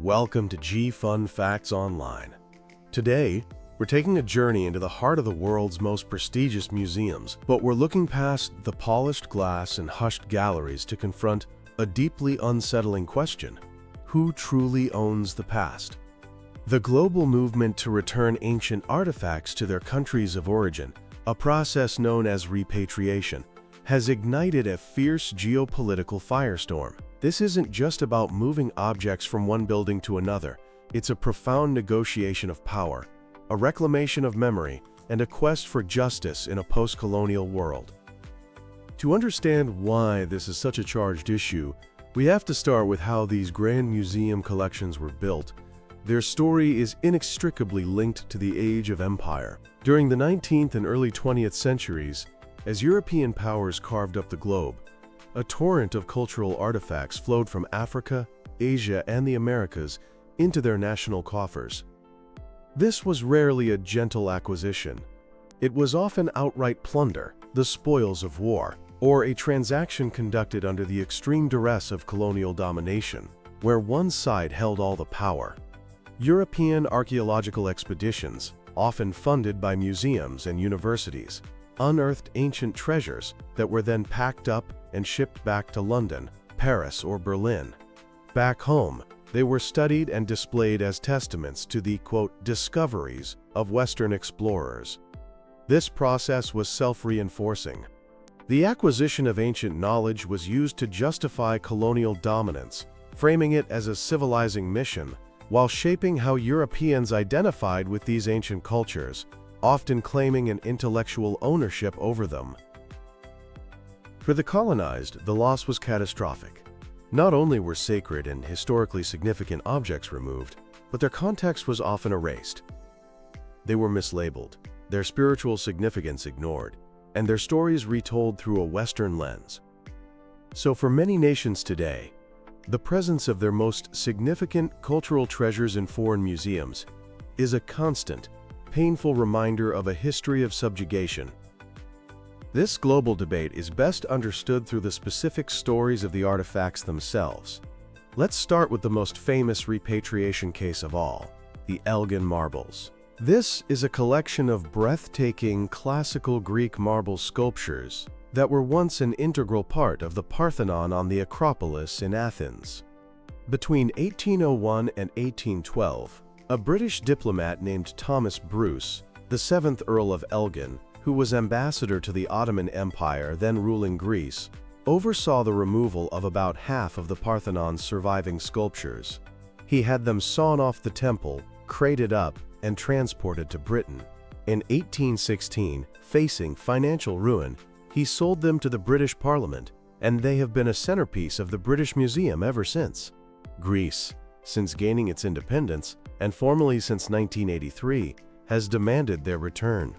Welcome to G Fun Facts Online. Today, we're taking a journey into the heart of the world's most prestigious museums, but we're looking past the polished glass and hushed galleries to confront a deeply unsettling question: who truly owns the past? The global movement to return ancient artifacts to their countries of origin, a process known as repatriation, has ignited a fierce geopolitical firestorm. This isn't just about moving objects from one building to another. It's a profound negotiation of power, a reclamation of memory, and a quest for justice in a post-colonial world. To understand why this is such a charged issue, we have to start with how these grand museum collections were built. Their story is inextricably linked to the age of empire. During the 19th and early 20th centuries, as European powers carved up the globe, a torrent of cultural artifacts flowed from Africa, Asia, and the Americas into their national coffers. This was rarely a gentle acquisition. It was often outright plunder, the spoils of war, or a transaction conducted under the extreme duress of colonial domination, where one side held all the power. European archaeological expeditions, often funded by museums and universities, unearthed ancient treasures that were then packed up and shipped back to London, Paris, or Berlin. Back home, they were studied and displayed as testaments to the, quote, discoveries of Western explorers. This process was self-reinforcing. The acquisition of ancient knowledge was used to justify colonial dominance, framing it as a civilizing mission, while shaping how Europeans identified with these ancient cultures, often claiming an intellectual ownership over them. For the colonized, the loss was catastrophic. Not only were sacred and historically significant objects removed, but their context was often erased. They were mislabeled, their spiritual significance ignored, and their stories retold through a Western lens. So for many nations today, the presence of their most significant cultural treasures in foreign museums is a constant, painful reminder of a history of subjugation. This global debate is best understood through the specific stories of the artifacts themselves. Let's start with the most famous repatriation case of all, the Elgin Marbles. This is a collection of breathtaking classical Greek marble sculptures that were once an integral part of the Parthenon on the Acropolis in Athens. Between 1801 and 1812, a British diplomat named Thomas Bruce, the 7th Earl of Elgin, who was ambassador to the Ottoman Empire then ruling Greece, oversaw the removal of about half of the Parthenon's surviving sculptures. He had them sawn off the temple, crated up, and transported to Britain. In 1816, facing financial ruin, he sold them to the British Parliament, and they have been a centerpiece of the British Museum ever since. Greece, since gaining its independence, and formally since 1983, has demanded their return.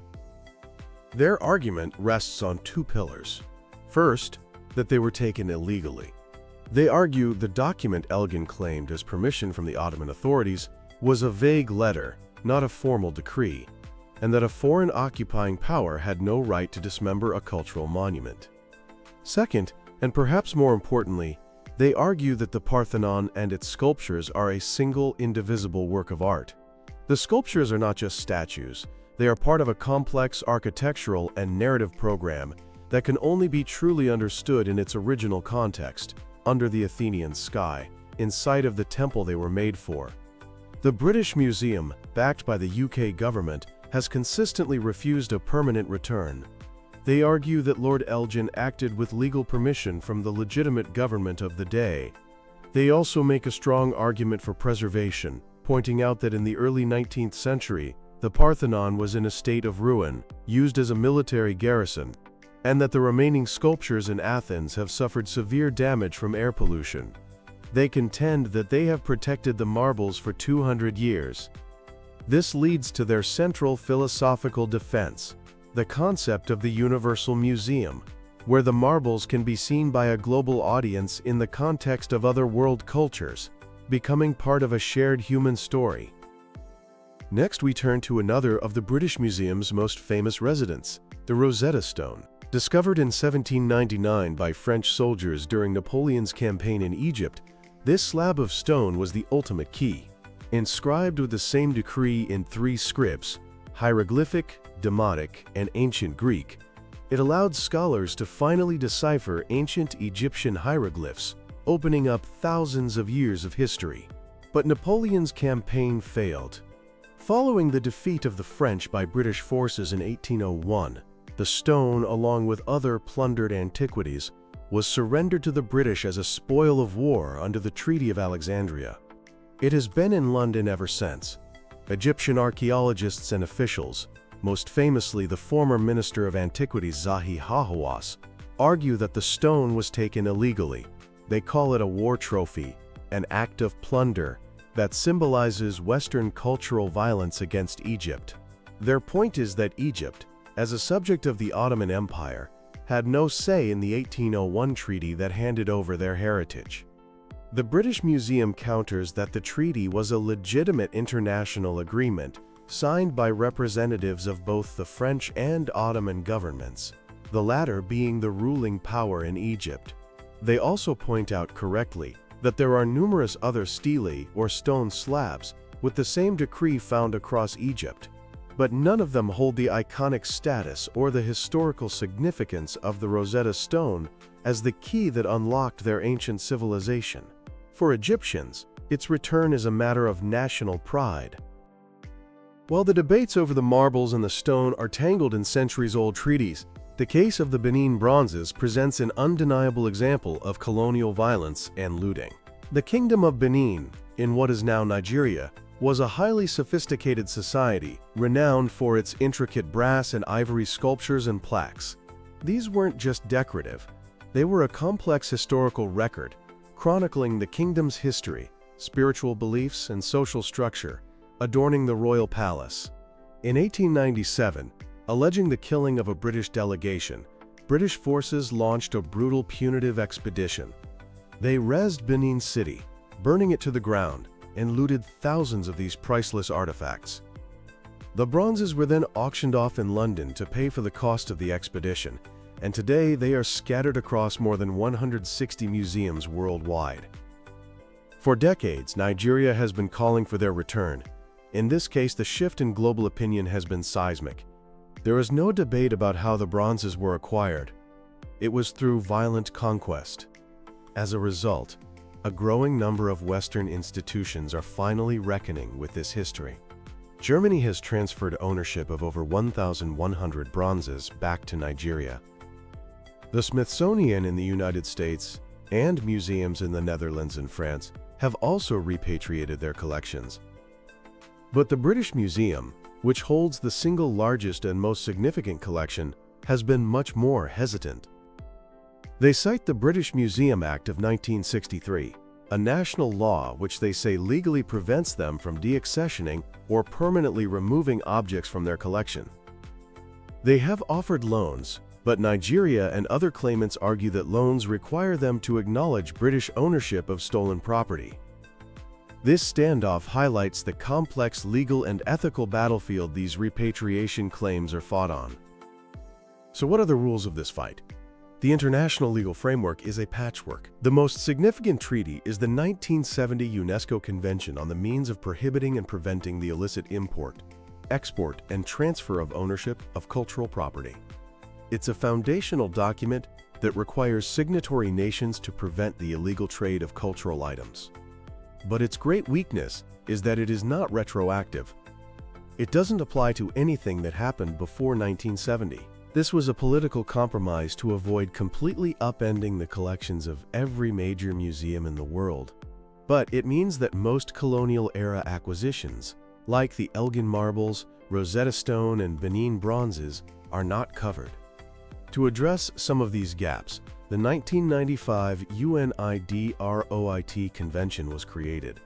Their argument rests on two pillars. First, that they were taken illegally. They argue the document Elgin claimed as permission from the Ottoman authorities was a vague letter, not a formal decree, and that a foreign occupying power had no right to dismember a cultural monument. Second, and perhaps more importantly, they argue that the Parthenon and its sculptures are a single, indivisible work of art. The sculptures are not just statues. They are part of a complex architectural and narrative program that can only be truly understood in its original context, under the Athenian sky, in sight of the temple they were made for. The British Museum, backed by the UK government, has consistently refused a permanent return. They argue that Lord Elgin acted with legal permission from the legitimate government of the day. They also make a strong argument for preservation, pointing out that in the early 19th century, the Parthenon was in a state of ruin, used as a military garrison, and that the remaining sculptures in Athens have suffered severe damage from air pollution. They contend that they have protected the marbles for 200 years. This leads to their central philosophical defense, the concept of the Universal Museum, where the marbles can be seen by a global audience in the context of other world cultures, becoming part of a shared human story. Next, we turn to another of the British Museum's most famous residents, the Rosetta Stone. Discovered in 1799 by French soldiers during Napoleon's campaign in Egypt, This slab of stone was the ultimate key. Inscribed with the same decree in 3 scripts, hieroglyphic, Demotic, and Ancient Greek, it allowed scholars to finally decipher ancient Egyptian hieroglyphs, opening up thousands of years of history. But Napoleon's campaign failed. Following the defeat of the French by British forces in 1801, the stone, along with other plundered antiquities, was surrendered to the British as a spoil of war under the Treaty of Alexandria. It has been in London ever since. Egyptian archaeologists and officials, most famously the former Minister of Antiquities Zahi Hawass, argue that the stone was taken illegally. They call it a war trophy, an act of plunder that symbolizes Western cultural violence against Egypt. Their point is that Egypt, as a subject of the Ottoman Empire, had no say in the 1801 treaty that handed over their heritage. The British Museum counters that the treaty was a legitimate international agreement signed by representatives of both the French and Ottoman governments, the latter being the ruling power in Egypt. They also point out correctly that there are numerous other stelae or stone slabs with the same decree found across Egypt, but none of them hold the iconic status or the historical significance of the Rosetta Stone as the key that unlocked their ancient civilization. For Egyptians, its return is a matter of national pride. While the debates over the marbles and the stone are tangled in centuries-old treaties, the case of the Benin Bronzes presents an undeniable example of colonial violence and looting. The Kingdom of Benin, in what is now Nigeria, was a highly sophisticated society, renowned for its intricate brass and ivory sculptures and plaques. These weren't just decorative, they were a complex historical record, chronicling the kingdom's history, spiritual beliefs, and social structure, adorning the royal palace. In 1897, alleging the killing of a British delegation, British forces launched a brutal punitive expedition. They razed Benin City, burning it to the ground, and looted thousands of these priceless artifacts. The bronzes were then auctioned off in London to pay for the cost of the expedition, and today they are scattered across more than 160 museums worldwide. For decades, Nigeria has been calling for their return. In this case, the shift in global opinion has been seismic. There is no debate about how the bronzes were acquired. It was through violent conquest. As a result, a growing number of Western institutions are finally reckoning with this history. Germany has transferred ownership of over 1,100 bronzes back to Nigeria. The Smithsonian in the United States and museums in the Netherlands and France have also repatriated their collections. But the British Museum, which holds the single largest and most significant collection, has been much more hesitant. They cite the British Museum Act of 1963, a national law which they say legally prevents them from deaccessioning or permanently removing objects from their collection. They have offered loans, but Nigeria and other claimants argue that loans require them to acknowledge British ownership of stolen property. This standoff highlights the complex legal and ethical battlefield these repatriation claims are fought on. So what are the rules of this fight? The international legal framework is a patchwork. The most significant treaty is the 1970 UNESCO Convention on the Means of Prohibiting and Preventing the Illicit Import, Export, and Transfer of Ownership of Cultural Property. It's a foundational document that requires signatory nations to prevent the illegal trade of cultural items. But its great weakness is that it is not retroactive. It doesn't apply to anything that happened before 1970. This was a political compromise to avoid completely upending the collections of every major museum in the world. But it means that most colonial-era acquisitions, like the Elgin Marbles, Rosetta Stone, and Benin Bronzes, are not covered. To address some of these gaps, the 1995 UNIDROIT Convention was created.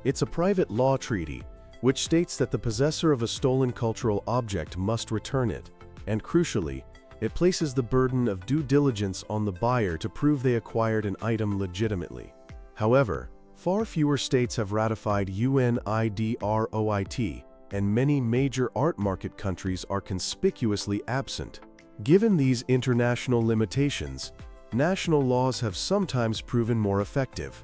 It's a private law treaty which states that the possessor of a stolen cultural object must return it, and crucially, it places the burden of due diligence on the buyer to prove they acquired an item legitimately. However, far fewer states have ratified UNIDROIT, and many major art market countries are conspicuously absent. Given these international limitations, national laws have sometimes proven more effective.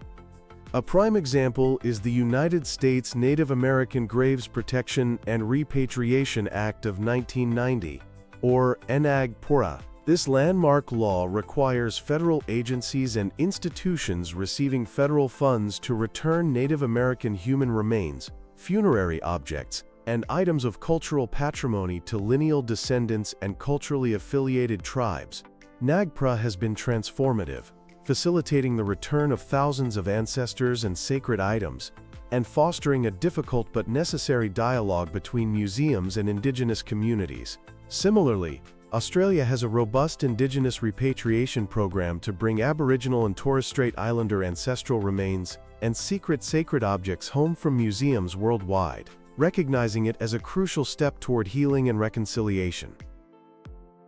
A prime example is the United States Native American Graves Protection and Repatriation Act of 1990, or NAGPRA. This landmark law requires federal agencies and institutions receiving federal funds to return Native American human remains, funerary objects, and items of cultural patrimony to lineal descendants and culturally affiliated tribes. NAGPRA has been transformative, facilitating the return of thousands of ancestors and sacred items, and fostering a difficult but necessary dialogue between museums and Indigenous communities. Similarly, Australia has a robust Indigenous repatriation program to bring Aboriginal and Torres Strait Islander ancestral remains and secret sacred objects home from museums worldwide, recognizing it as a crucial step toward healing and reconciliation.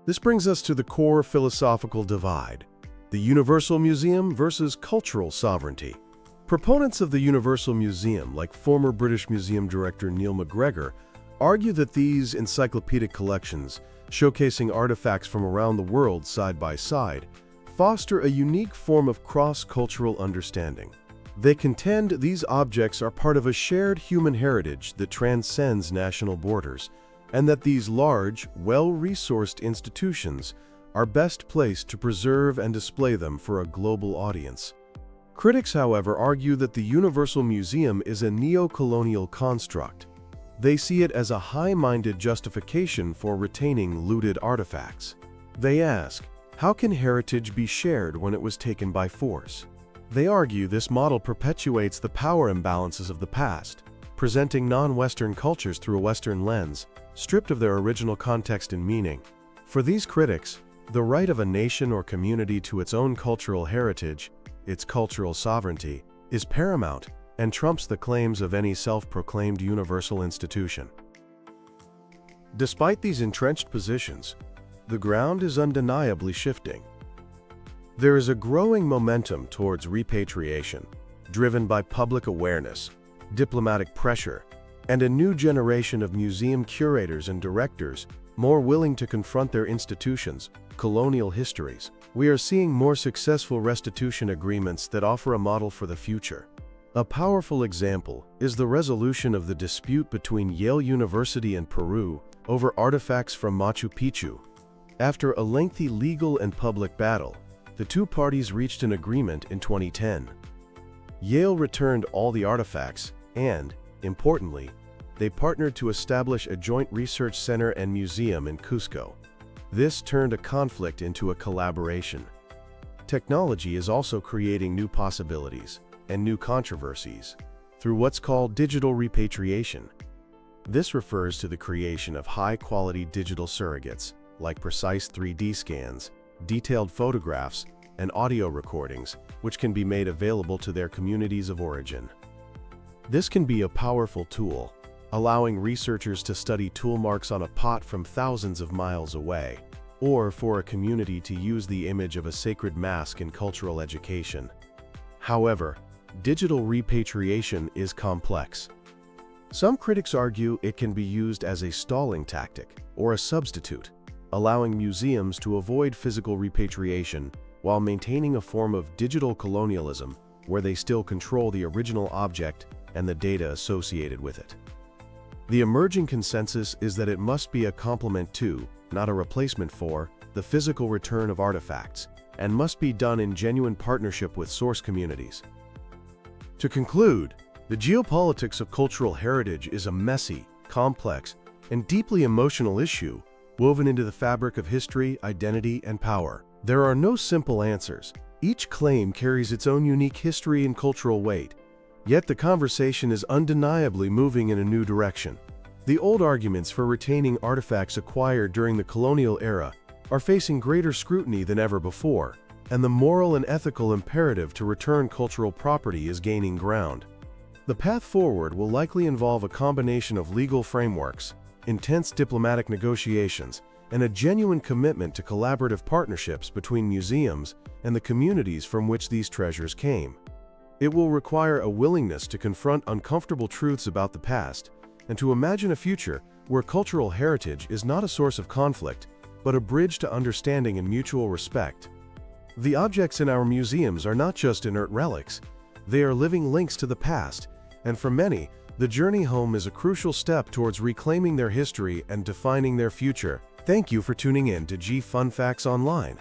This brings us to the core philosophical divide: the Universal Museum versus cultural sovereignty. Proponents of the Universal Museum, like former British Museum Director Neil MacGregor, argue that these encyclopedic collections, showcasing artifacts from around the world side by side, foster a unique form of cross-cultural understanding. They contend these objects are part of a shared human heritage that transcends national borders, and that these large, well-resourced institutions are best placed to preserve and display them for a global audience. Critics, however, argue that the Universal Museum is a neo-colonial construct. They see it as a high-minded justification for retaining looted artifacts. They ask, how can heritage be shared when it was taken by force? They argue this model perpetuates the power imbalances of the past, presenting non-Western cultures through a Western lens, stripped of their original context and meaning. For these critics, the right of a nation or community to its own cultural heritage, its cultural sovereignty, is paramount and trumps the claims of any self-proclaimed universal institution. Despite these entrenched positions, the ground is undeniably shifting. There is a growing momentum towards repatriation, driven by public awareness, diplomatic pressure, and a new generation of museum curators and directors more willing to confront their institutions' colonial histories. We are seeing more successful restitution agreements that offer a model for the future. A powerful example is the resolution of the dispute between Yale University and Peru over artifacts from Machu Picchu. After a lengthy legal and public battle, the two parties reached an agreement in 2010. Yale returned all the artifacts and, importantly, they partnered to establish a joint research center and museum in Cusco. This turned a conflict into a collaboration. Technology is also creating new possibilities and new controversies through what's called digital repatriation. This refers to the creation of high-quality digital surrogates, like precise 3D scans, detailed photographs, and audio recordings, which can be made available to their communities of origin. This can be a powerful tool, allowing researchers to study tool marks on a pot from thousands of miles away, or for a community to use the image of a sacred mask in cultural education. However, digital repatriation is complex. Some critics argue it can be used as a stalling tactic or a substitute, allowing museums to avoid physical repatriation while maintaining a form of digital colonialism where they still control the original object and the data associated with it. The emerging consensus is that it must be a complement to, not a replacement for, the physical return of artifacts, and must be done in genuine partnership with source communities. To conclude, the geopolitics of cultural heritage is a messy, complex, and deeply emotional issue woven into the fabric of history, identity, and power. There are no simple answers. Each claim carries its own unique history and cultural weight, yet the conversation is undeniably moving in a new direction. The old arguments for retaining artifacts acquired during the colonial era are facing greater scrutiny than ever before, and the moral and ethical imperative to return cultural property is gaining ground. The path forward will likely involve a combination of legal frameworks, intense diplomatic negotiations, and a genuine commitment to collaborative partnerships between museums and the communities from which these treasures came. It will require a willingness to confront uncomfortable truths about the past and to imagine a future where cultural heritage is not a source of conflict, but a bridge to understanding and mutual respect. The objects in our museums are not just inert relics. They are living links to the past, and for many, the journey home is a crucial step towards reclaiming their history and defining their future. Thank you for tuning in to G Fun Facts Online.